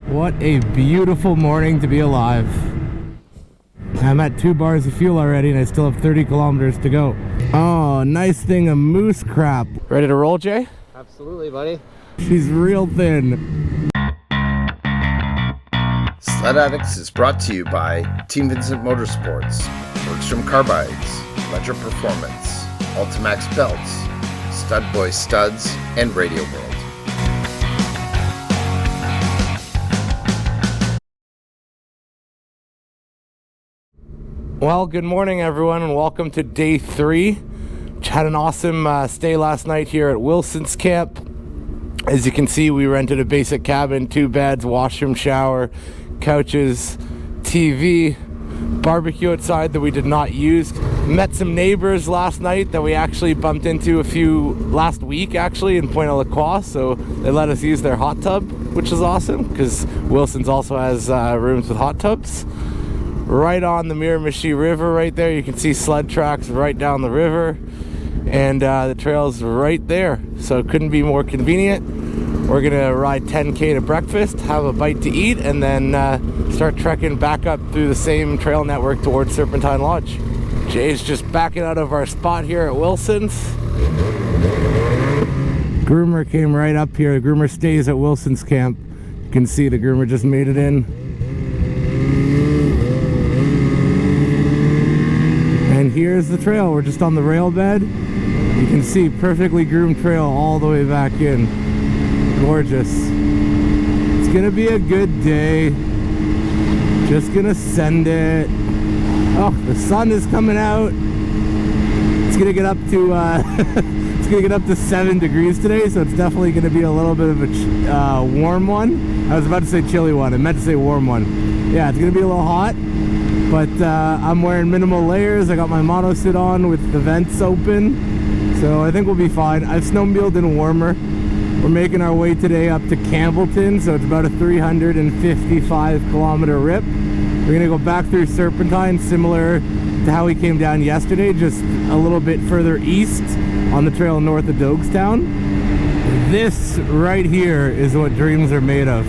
What a beautiful morning to be alive. I'm at 2 bars of fuel already and I still have 30 kilometers to go. Oh, nice thing of moose crap. Ready to roll, Jay? Absolutely, buddy. She's real thin. Sled Addicts is brought to you by Team Vincent Motorsports, Bergstrom Carbides, Ledger Performance, Ultimax Belts, Stud Boy Studs, and Radio World. Well, good morning everyone and welcome to day 3. Had an awesome stay last night here at Wilson's camp. As you can see, we rented a basic cabin, 2 beds, washroom, shower, couches, TV, barbecue outside that we did not use. Met some neighbors last night that we actually bumped into last week actually in Point La Croix, so they let us use their hot tub, which is awesome because Wilson's also has rooms with hot tubs. Right on the Miramichi River right there. You can see sled tracks right down the river, and the trail's right there, so it couldn't be more convenient. We're gonna ride 10K to breakfast, have a bite to eat, and then start trekking back up through the same trail network towards Serpentine Lodge. Jay's just backing out of our spot here at Wilson's. Groomer came right up here. The groomer stays at Wilson's camp. You can see the groomer just made it in. And here's the trail. We're just on the rail bed. You can see perfectly groomed trail all the way back in. Gorgeous. It's gonna be a good day. Just gonna send it. Oh, the sun is coming out. It's gonna get up to it's gonna get up to 7 degrees today, so it's definitely gonna be a little bit of a warm one. I was about to say chilly one. I meant to say warm one. Yeah, it's gonna be a little hot. But I'm wearing minimal layers. I got my mono suit on with the vents open, so I think we'll be fine. I've snowmobiled in warmer. We're making our way today up to Campbellton, so it's about a 355 kilometer rip. We're gonna go back through Serpentine, similar to how we came down yesterday, just a little bit further east on the trail north of Dogestown. This right here is what dreams are made of.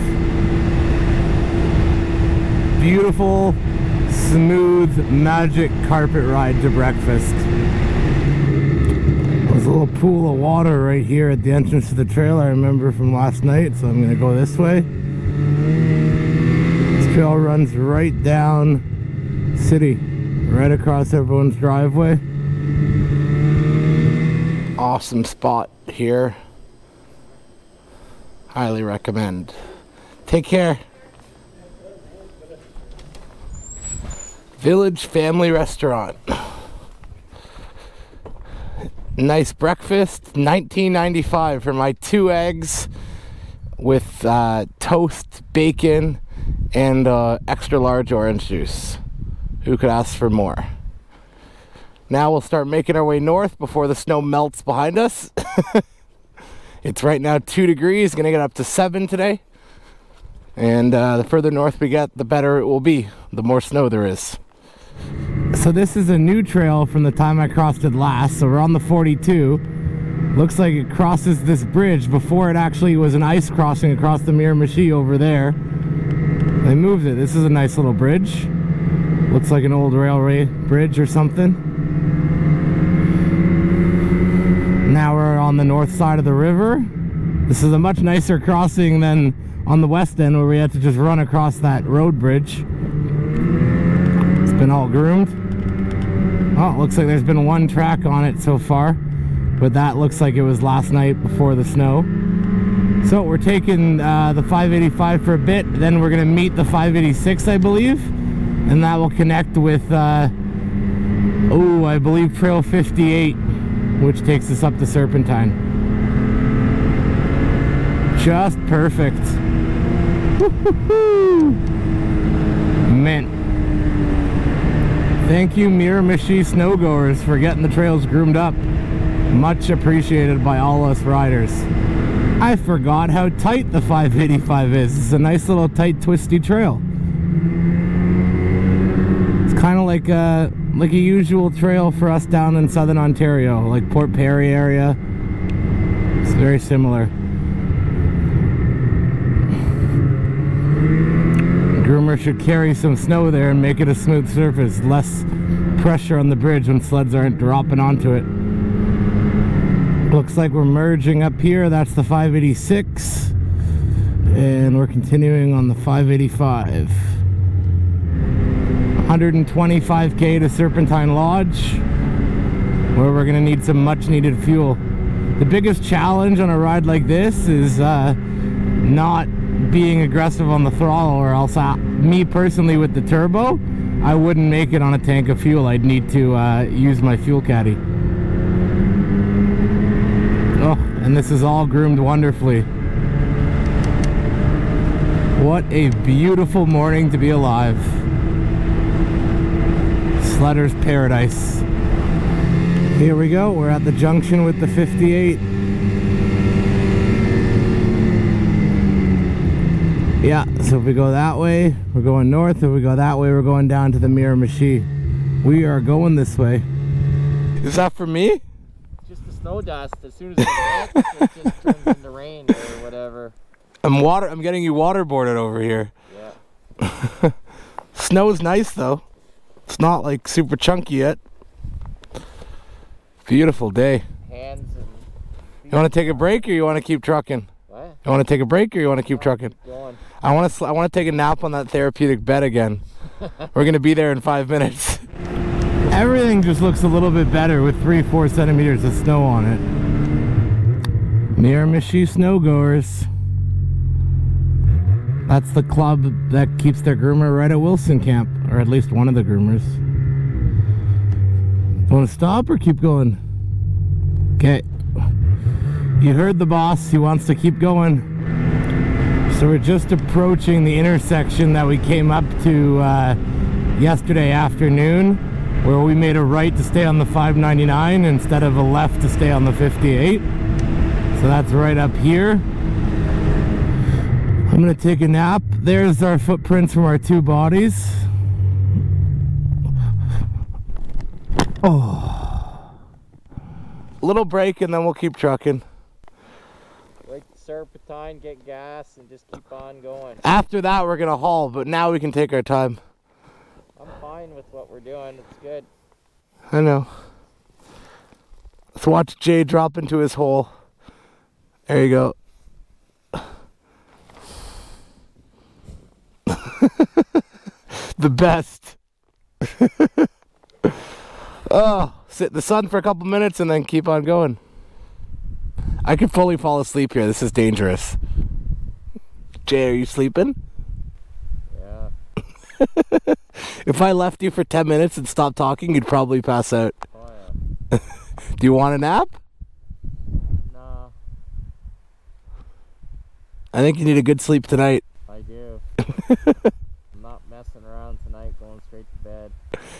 Beautiful, smooth, magic carpet ride to breakfast. There's a little pool of water right here at the entrance to the trail I remember from last night, so I'm gonna go this way. This trail runs right down city, right across everyone's driveway. Awesome spot here. Highly recommend. Take care. Village Family Restaurant. Nice breakfast, $19.95 for my 2 eggs with toast, bacon, and extra large orange juice. Who could ask for more? Now we'll start making our way north before the snow melts behind us. It's right now 2 degrees, gonna get up to 7 today. And the further north we get, the better it will be, the more snow there is. So this is a new trail from the time I crossed it last. So we're on the 42. Looks like it crosses this bridge. Before it actually was an ice crossing across the Miramichi over there. They moved it. This is a nice little bridge. Looks like an old railway bridge or something. Now we're on the north side of the river. This is a much nicer crossing than on the west end where we had to just run across that road bridge. Been all groomed. Oh, it looks like there's been 1 track on it so far, but that looks like it was last night before the snow. So we're taking the 585 for a bit, then we're gonna meet the 586 I believe, and that will connect with I believe trail 58, which takes us up to Serpentine. Just perfect. Woo-hoo-hoo. Mint. Thank you Miramichi snowgoers for getting the trails groomed up. Much appreciated by all us riders. I forgot how tight the 585 is. It's a nice little tight twisty trail. It's kind of like a usual trail for us down in southern Ontario, like Port Perry area. It's very similar. hammer should carry some snow there and make it a smooth surface. Less pressure on the bridge when sleds aren't dropping onto it. Looks like we're merging up here. That's the 586. And we're continuing on the 585. 125k to Serpentine Lodge, where we're gonna need some much needed fuel. The biggest challenge on a ride like this is not being aggressive on the throttle, or else me personally with the turbo, I wouldn't make it on a tank of fuel. I'd need to use my fuel caddy. Oh, and this is all groomed wonderfully. What a beautiful morning to be alive. Sledder's paradise. Here we go, we're at the junction with the 58. Yeah, so if we go that way, we're going north. If we go that way, we're going down to the Miramichi. We are going this way. Is that for me? It's just the snow dust. As soon as it melts, it just turns into rain or whatever. I'm getting you waterboarded over here. Yeah. Snow's nice though. It's not like super chunky yet. Beautiful day. Hands and You want to take a break or you want to keep trucking? what? You want to take a break or you want to keep trucking? Keep going. I want to take a nap on that therapeutic bed again. We're going to be there in 5 minutes. Everything just looks a little bit better with 3-4 centimeters of snow on it. Miramichi snowgoers. That's the club that keeps their groomer right at Wilson Camp, or at least one of the groomers. Want to stop or keep going? Okay. You heard the boss. He wants to keep going. So we're just approaching the intersection that we came up to yesterday afternoon, where we made a right to stay on the 599 instead of a left to stay on the 58. So that's right up here. I'm gonna take a nap. There's our footprints from our two bodies. Oh. Little break and then we'll keep trucking. Wait to Serpentine, get gas, and just keep on going. After that we're gonna haul, but now we can take our time. I'm fine with what we're doing. It's good. I know. Let's watch Jay drop into his hole. There you go. The best. Oh, sit in the sun for a couple minutes and then keep on going. I could fully fall asleep here. This is dangerous. Jay, are you sleeping? Yeah. If I left you for 10 minutes and stopped talking, you'd probably pass out. Oh yeah. Do you want a nap? No, I think you need a good sleep tonight. I do. I'm not messing around tonight, going straight to bed.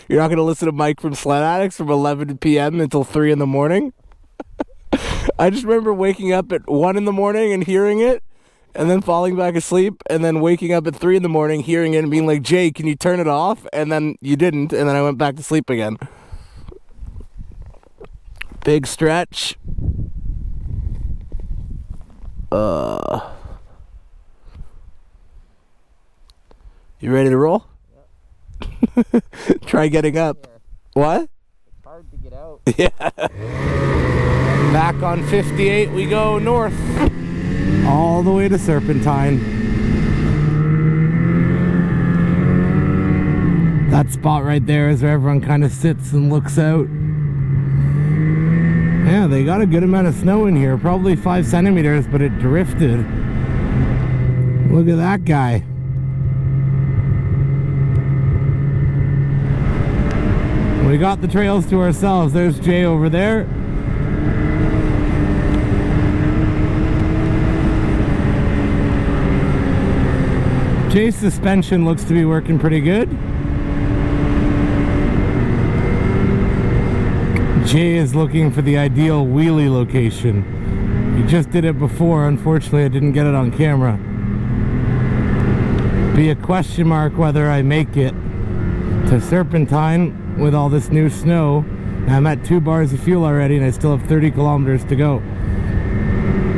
You're not going to listen to Mike from Sled Addicts from 11 p.m. until 3 in the morning? I just remember waking up at 1 in the morning and hearing it, and then falling back asleep, and then waking up at 3 in the morning, hearing it, and being like, Jay, can you turn it off? And then you didn't, and then I went back to sleep again. Big stretch. You ready to roll? Yep. Try getting up. Here. What? It's hard to get out. Yeah. Back on 58 we go north. All the way to Serpentine. That spot right there is where everyone kind of sits and looks out. Yeah, they got a good amount of snow in here. Probably 5 centimeters, but it drifted. Look at that guy. We got the trails to ourselves. There's Jay over there. Jay's suspension looks to be working pretty good. Jay is looking for the ideal wheelie location. He just did it before. Unfortunately, I didn't get it on camera. Be a question mark whether I make it to Serpentine with all this new snow. I'm at 2 bars of fuel already and I still have 30 kilometers to go.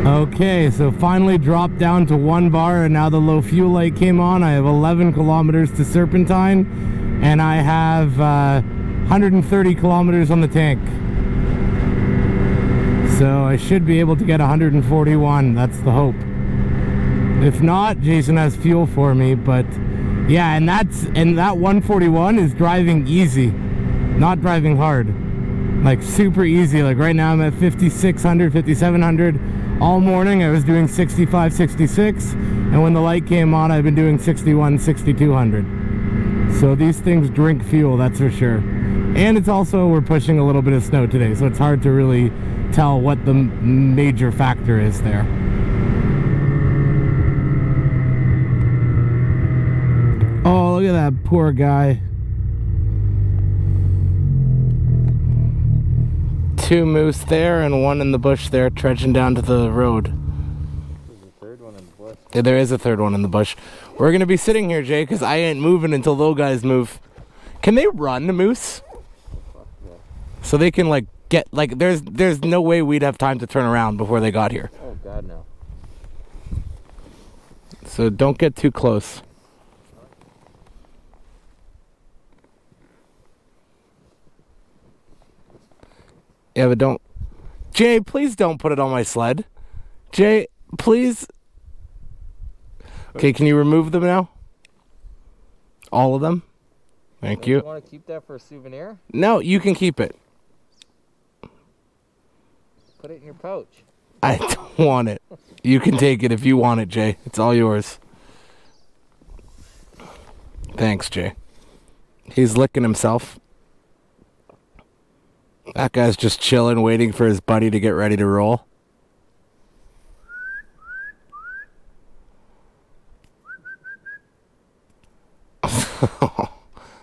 Okay, so finally dropped down to 1 bar, and now the low fuel light came on. I have 11 kilometers to Serpentine, and I have 130 kilometers on the tank. So I should be able to get 141. That's the hope. If not, Jason has fuel for me. But yeah, and that 141 is driving easy, not driving hard. Like super easy. Like right now I'm at 5,600, 5,700. All morning I was doing 65, 66, and when the light came on I've been doing 61, 6,200. So these things drink fuel, that's for sure. And it's also, we're pushing a little bit of snow today, so it's hard to really tell what the major factor is there. Oh, look at that poor guy. 2 moose there and 1 in the bush there, trudging down to the road. There's a third one in the bush. Yeah, there is a third one in the bush. We're gonna be sitting here, Jay, because I ain't moving until those guys move. Can they run, moose? Fuck yeah. So they can like get like there's no way we'd have time to turn around before they got here. Oh god, no. So don't get too close. Yeah, but don't... Jay, please don't put it on my sled. Jay, please... Okay, can you remove them now? All of them? Thank you. You want to keep that for a souvenir? No, you can keep it. Put it in your pouch. I don't want it. You can take it if you want it, Jay. It's all yours. Thanks, Jay. He's licking himself. That guy's just chilling, waiting for his buddy to get ready to roll.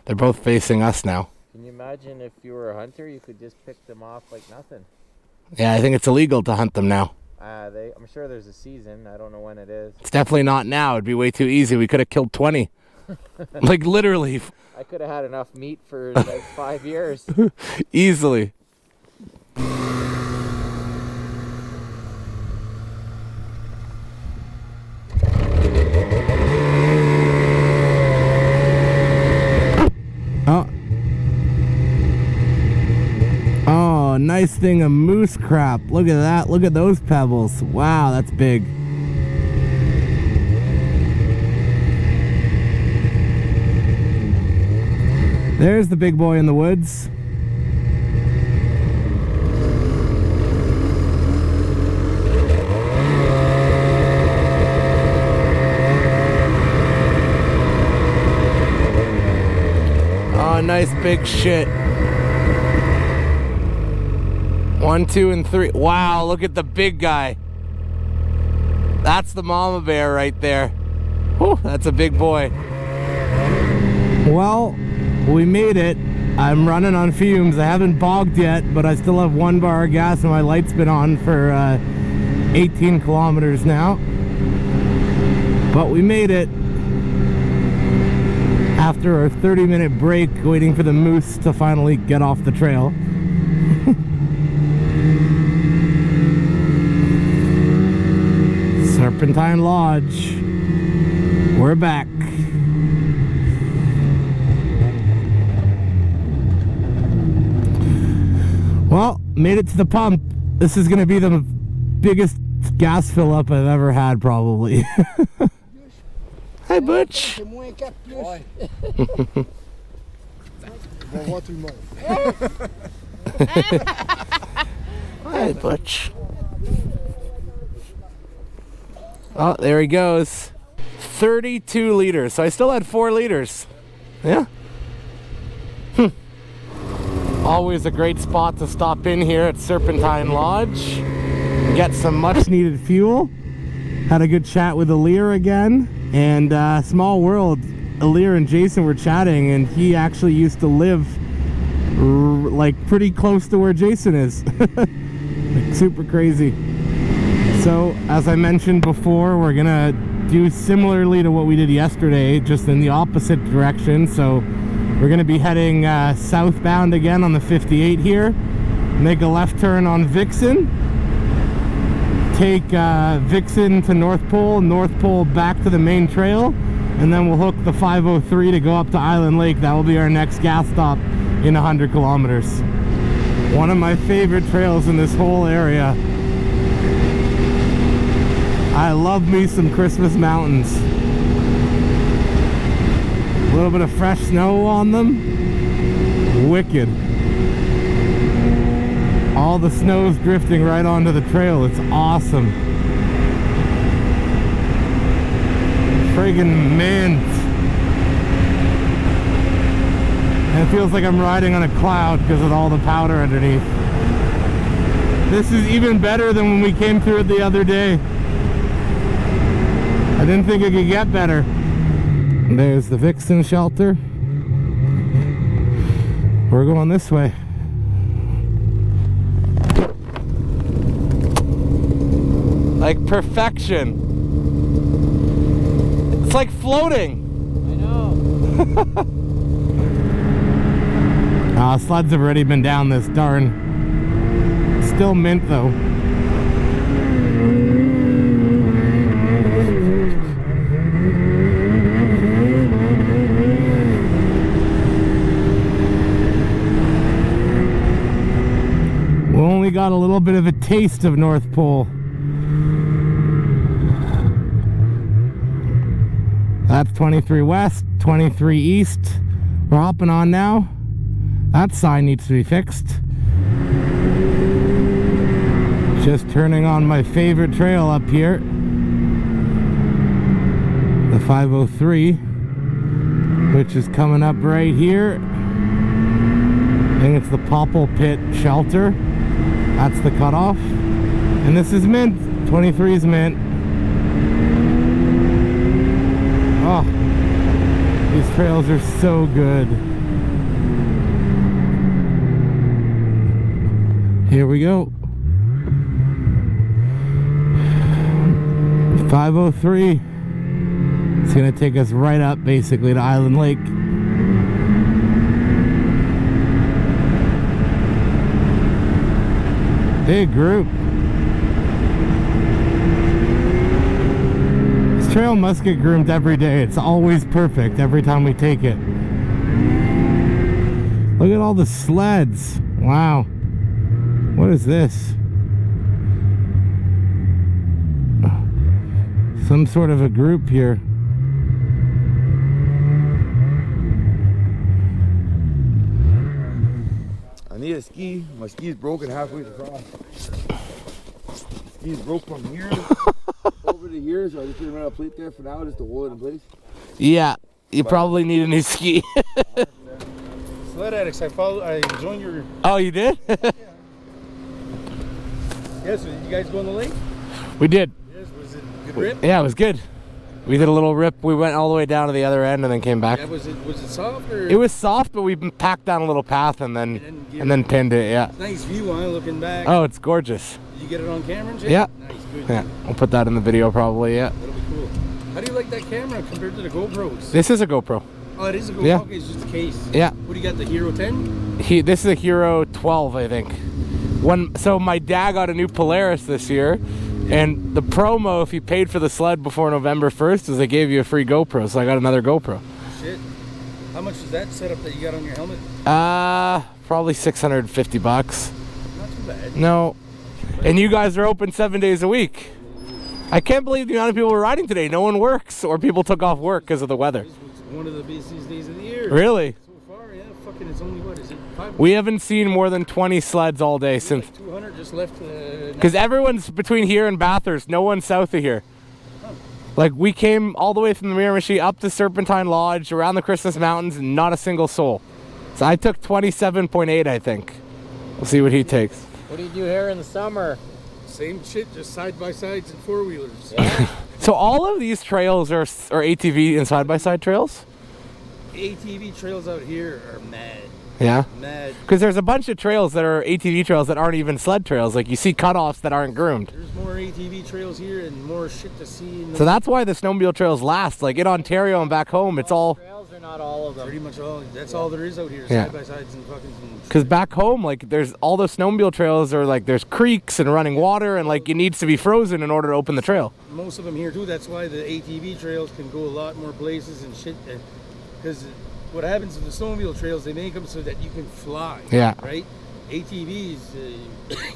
They're both facing us now. Can you imagine if you were a hunter, you could just pick them off like nothing? Yeah, I think it's illegal to hunt them now. I'm sure there's a season. I don't know when it is. It's definitely not now. It'd be way too easy. We could have killed 20. Like, literally. I could have had enough meat for like 5 years. Easily. Oh, nice thing of moose crap. Look at that. Look at those pebbles. Wow, that's big. There's the big boy in the woods. Oh, nice big shit. 1, 2, and 3. Wow, look at the big guy. That's the mama bear right there. Whew, that's a big boy. Well, we made it. I'm running on fumes. I haven't bogged yet, but I still have 1 bar of gas and my light's been on for 18 kilometers now. But we made it after our 30-minute break waiting for the moose to finally get off the trail. Serpentine Lodge. We're back. Well, made it to the pump. This is going to be the biggest gas fill up I've ever had, probably. Hi, Butch. Hi, Butch. Oh, there he goes. 32 liters. So I still had 4 liters. Yeah. Always a great spot to stop in here at Serpentine Lodge. Get some much needed fuel. Had a good chat with Alir again. And small world, Alir and Jason were chatting, and he actually used to live like pretty close to where Jason is. Like super crazy. So as I mentioned before, we're gonna do similarly to what we did yesterday, just in the opposite direction. So we're gonna be heading southbound again on the 58 here, make a left turn on Vixen, take Vixen to North Pole back to the main trail, and then we'll hook the 503 to go up to Island Lake. That will be our next gas stop in 100 kilometers. One of my favorite trails in this whole area. I love me some Christmas mountains. A little bit of fresh snow on them. Wicked. All the snow's drifting right onto the trail. It's awesome. Friggin' mint. And it feels like I'm riding on a cloud because of all the powder underneath. This is even better than when we came through it the other day. I didn't think it could get better. And there's the Vixen shelter. We're going this way. Like perfection. It's like floating. I know. Sleds have already been down this darn. Still mint though. We only got a little bit of a taste of North Pole. That's 23 west, 23 east. We're hopping on now. That sign needs to be fixed. Just turning on my favorite trail up here. The 503, which is coming up right here. I think it's the Popple Pit shelter. That's the cutoff. And this is mint. 23 is mint. Oh, these trails are so good. Here we go. 503. It's gonna take us right up basically to Island Lake. Big group. This trail must get groomed every day. It's always perfect every time we take it. Look at all the sleds. Wow. What is this? Some sort of a group here. I need a ski. My ski's broken halfway across. Ski's broke from here over to here, so I just put a metal plate there for now just to hold it in place. Yeah, you probably need a new ski. Sled Addicts, I joined your... Oh, you did? Yeah, so did you guys go on the lake? We did. Yes, was it a good rip? Yeah, it was good. We did a little rip. We went all the way down to the other end and then came back. Yeah, was it soft or? It was soft, but we packed down a little path and then pinned it. Yeah. Nice view, huh? Looking back. Oh, it's gorgeous. Did you get it on camera and shit? Yeah. Nice, good. Yeah, we'll put that in the video probably. Yeah. That'll be cool. How do you like that camera compared to the GoPros? This is a GoPro. Oh, it is a GoPro. Yeah. Okay, it's just a case. Yeah. What do you got? The Hero 10? This is a Hero 12, I think. So my dad got a new Polaris this year, and the promo, if you paid for the sled before November 1st, is they gave you a free GoPro, so I got another GoPro. Shit. How much is that setup that you got on your helmet? Probably $650. Not too bad. No. And you guys are open 7 days a week. I can't believe the amount of people were riding today. No one works, or people took off work because of the weather. This was one of the busiest days of the year. Really? So far, yeah. Fucking, it's only, what is it? 5 We haven't seen more than 20 sleds all day since. Like 200 just left. Because everyone's between here and Bathurst. No one south of here. Huh. Like, we came all the way from the Miramichi up to Serpentine Lodge, around the Christmas Mountains, and not a single soul. So I took 27.8, I think. We'll see what he takes. What do you do here in the summer? Same shit, just side-by-sides and four-wheelers. Yeah. So all of these trails are ATV and side-by-side trails? ATV trails out here are mad. Yeah? Mad. Because there's a bunch of trails that are ATV trails that aren't even sled trails. Like, you see cutoffs that aren't groomed. There's more ATV trails here and more shit to see. So that's why the snowmobile trails last. Like, in Ontario and back home, it's all... Trails are not all of them? Pretty much all. That's all there is out here. Yeah. Side by sides and fucking. Because back home, like, there's all the snowmobile trails are like there's creeks and running water, and like it needs to be frozen in order to open the trail. Most of them here too. That's why the ATV trails can go a lot more places and shit. Because what happens with the snowmobile trails, they make them so that you can fly. Yeah. Right. ATVs,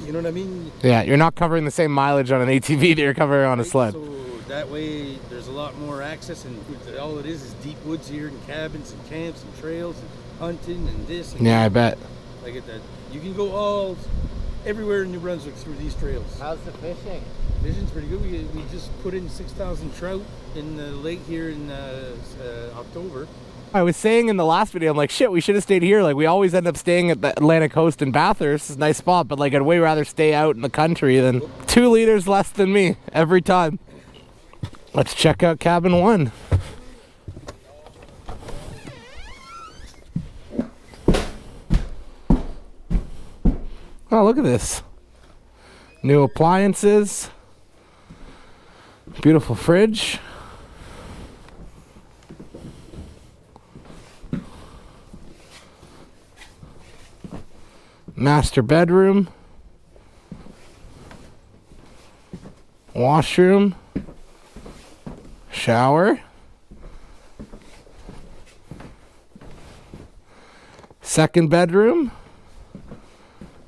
you know what I mean? Yeah, you're not covering the same mileage on an ATV that you're covering on a sled. So that way, there's a lot more access, and all it is deep woods here, and cabins, and camps, and trails, and hunting, and this. And Yeah, I bet. Like that, you can go everywhere in New Brunswick through these trails. How's the fishing? Fishing's pretty good. We just put in 6,000 trout in the lake here in October. I was saying in the last video, I'm like, shit, we should have stayed here. Like, we always end up staying at the Atlantic coast in Bathurst. It's a nice spot, but like, I'd way rather stay out in the country than 2 liters less than me every time. Let's check out cabin 1. Oh, look at this. New appliances. Beautiful fridge. Master bedroom. Washroom. Shower. Second bedroom.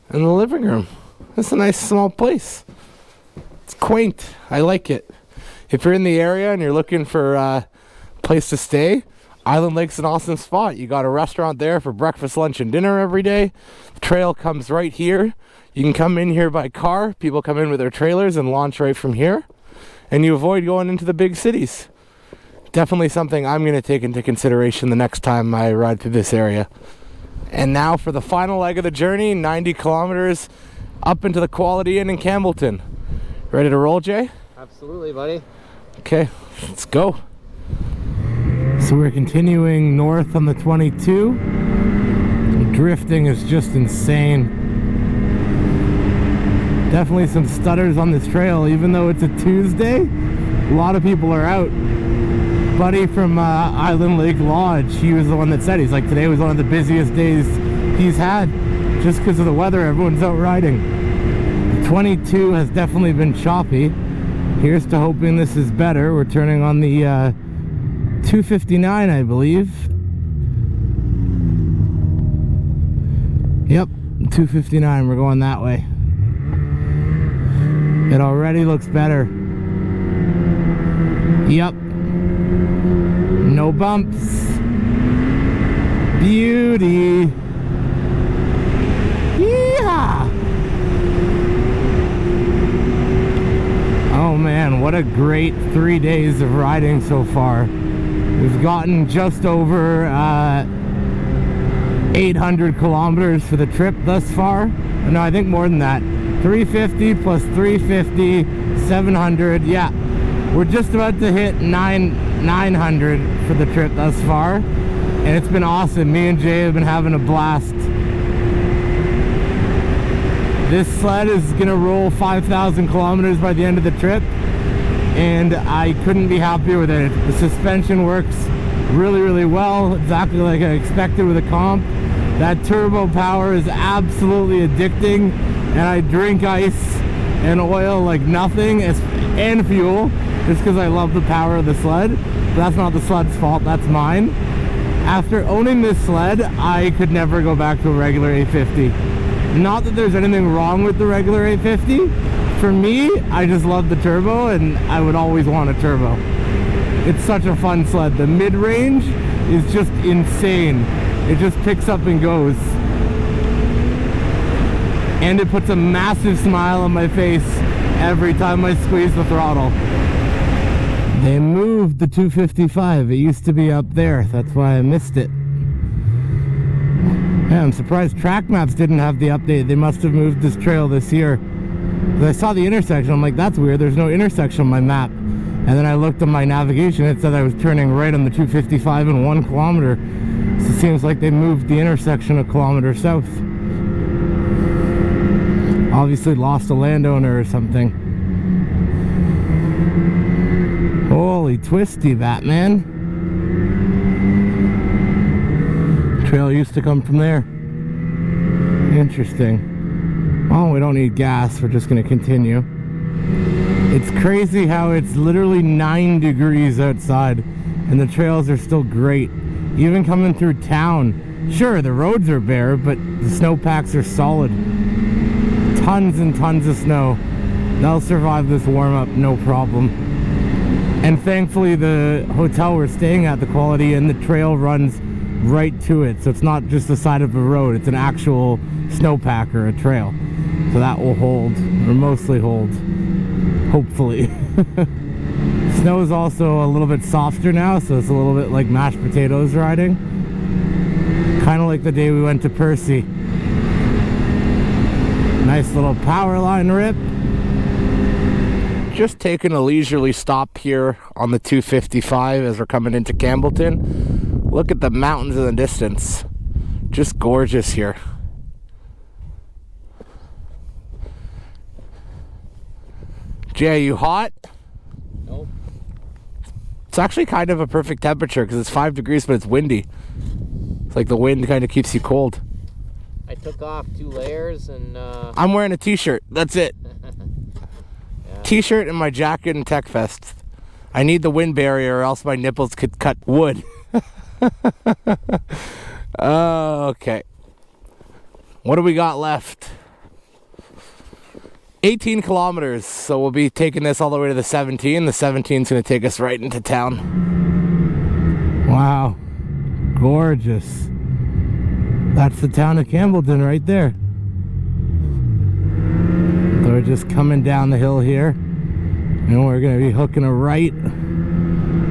And the living room. That's a nice small place. It's quaint. I like it. If you're in the area and you're looking for a place to stay, Island Lake's an awesome spot. You got a restaurant there for breakfast, lunch, and dinner every day. The trail comes right here. You can come in here by car. People come in with their trailers and launch right from here. And you avoid going into the big cities. Definitely something I'm going to take into consideration the next time I ride through this area. And now for the final leg of the journey, 90 kilometers up into the Quality Inn in Campbellton. Ready to roll, Jay? Absolutely, buddy. Okay, let's go. So we're continuing north on the 22. The drifting is just insane. Definitely some stutters on this trail, even though it's a Tuesday. A lot of people are out. Buddy from Island Lake Lodge, he was the one that said, he's like, today was one of the busiest days he's had just because of the weather. Everyone's out riding. The 22 has definitely been choppy. Here's to hoping this is better. We're turning on the 259, I believe. Yep, 259. We're going that way. It already looks better. Yep. No bumps. Beauty. Yeehaw! Oh man, what a great 3 days of riding so far. We've gotten just over 800 kilometers for the trip thus far. No, I think more than that. 350 plus 350, 700. Yeah, we're just about to hit 900 for the trip thus far. And it's been awesome. Me and Jay have been having a blast. This sled is gonna roll 5,000 kilometers by the end of the trip, and I couldn't be happier with it. The suspension works really, really well, exactly like I expected with a comp. That turbo power is absolutely addicting, and I drink ice and oil like nothing, and fuel, just because I love the power of the sled. But that's not the sled's fault, that's mine. After owning this sled, I could never go back to a regular 850. Not that there's anything wrong with the regular 850. For me, I just love the turbo, and I would always want a turbo. It's such a fun sled. The mid-range is just insane. It just picks up and goes. And it puts a massive smile on my face every time I squeeze the throttle. They moved the 255. It used to be up there. That's why I missed it. Yeah, I'm surprised Track Maps didn't have the update. They must have moved this trail this year. I saw the intersection. I'm like, that's weird. There's no intersection on my map. And then I looked on my navigation. It said I was turning right on the 255 in 1 kilometer. So it seems like they moved the intersection a kilometer south. Obviously lost a landowner or something. Holy twisty, Batman. Trail used to come from there. Interesting. Well, we don't need gas. We're just going to continue. It's crazy how it's literally 9 degrees outside and the trails are still great. Even coming through town. Sure, the roads are bare, but the snowpacks are solid. Tons and tons of snow. They'll survive this warm-up, no problem. And thankfully the hotel we're staying at, the Quality Inn, the trail runs right to it. So it's not just the side of a road, it's an actual snowpack or a trail. So that will hold, or mostly hold, hopefully. Snow is also a little bit softer now, so it's a little bit like mashed potatoes riding. Kind of like the day we went to Percy. Nice little power line rip. Just taking a leisurely stop here on the 255 as we're coming into Campbellton. Look at the mountains in the distance. Just gorgeous here. Jay, you hot? Nope. It's actually kind of a perfect temperature because it's 5 degrees, but it's windy. It's like the wind kind of keeps you cold. I took off 2 layers and I'm wearing a t-shirt. That's it. yeah. T-shirt and my jacket and Tech Fest. I need the wind barrier or else my nipples could cut wood. Okay. What do we got left? 18 kilometers, so we'll be taking this all the way to the 17. The 17 is going to take us right into town. Wow. Gorgeous. That's the town of Campbellton right there. So we're just coming down the hill here. And we're going to be hooking a right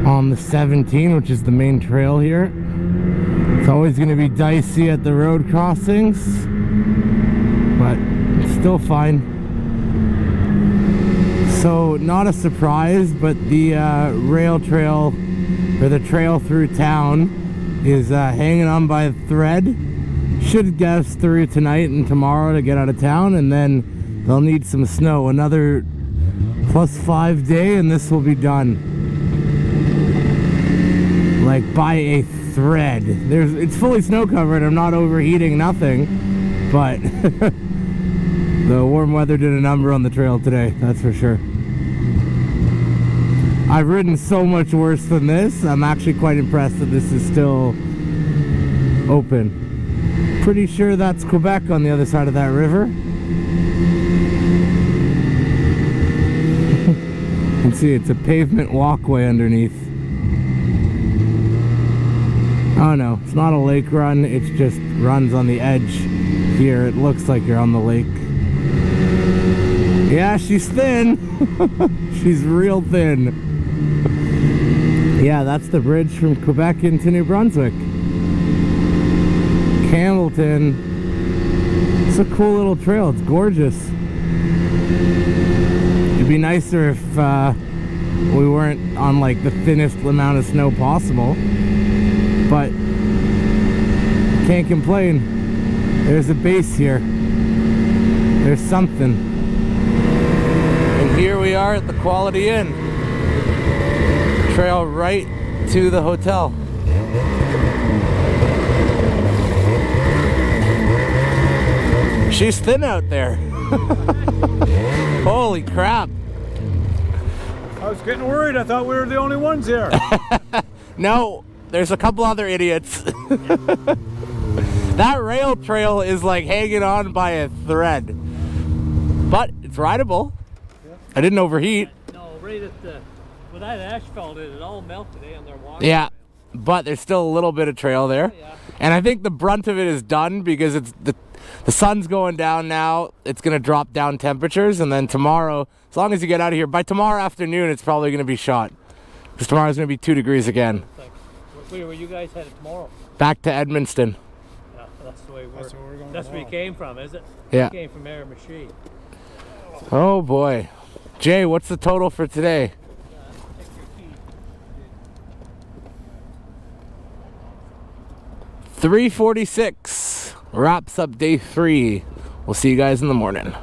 on the 17, which is the main trail here. It's always going to be dicey at the road crossings, but it's still fine. So, not a surprise, but the rail trail, or the trail through town, is hanging on by a thread. Should get us through tonight and tomorrow to get out of town, and then they'll need some snow. Another +5 day, and this will be done. Like by a thread. It's fully snow covered. I'm not overheating, nothing, but the warm weather did a number on the trail today, that's for sure. I've ridden so much worse than this. I'm actually quite impressed that this is still open. Pretty sure that's Quebec on the other side of that river. You can see it's a pavement walkway underneath. Oh no, it's not a lake run, it just runs on the edge here. It looks like you're on the lake. Yeah, she's thin. She's real thin. Yeah, that's the bridge from Quebec into New Brunswick. Campbellton. It's a cool little trail. It's gorgeous. It'd be nicer if we weren't on like the thinnest amount of snow possible. But can't complain. There's a base here. There's something. And here we are at the Quality Inn. Trail right to the hotel. She's thin out there. Holy crap. I was getting worried. I thought we were the only ones here. No, there's a couple other idiots. That rail trail is like hanging on by a thread. But it's rideable. Yeah. I didn't overheat. No, right at the, with that asphalt, it all melted on their water. Yeah, but there's still a little bit of trail there. Yeah. And I think the brunt of it is done because it's the sun's going down now. It's going to drop down temperatures, and then tomorrow, as long as you get out of here, by tomorrow afternoon, it's probably going to be shot. Because tomorrow's going to be 2 degrees again. Where were you guys headed tomorrow? Back to Edmundston. Yeah, that's the way we're going. That's where you came from, is it? Yeah. You came from Miramichi. Oh boy. Jay, what's the total for today? 346 wraps up day 3. We'll see you guys in the morning.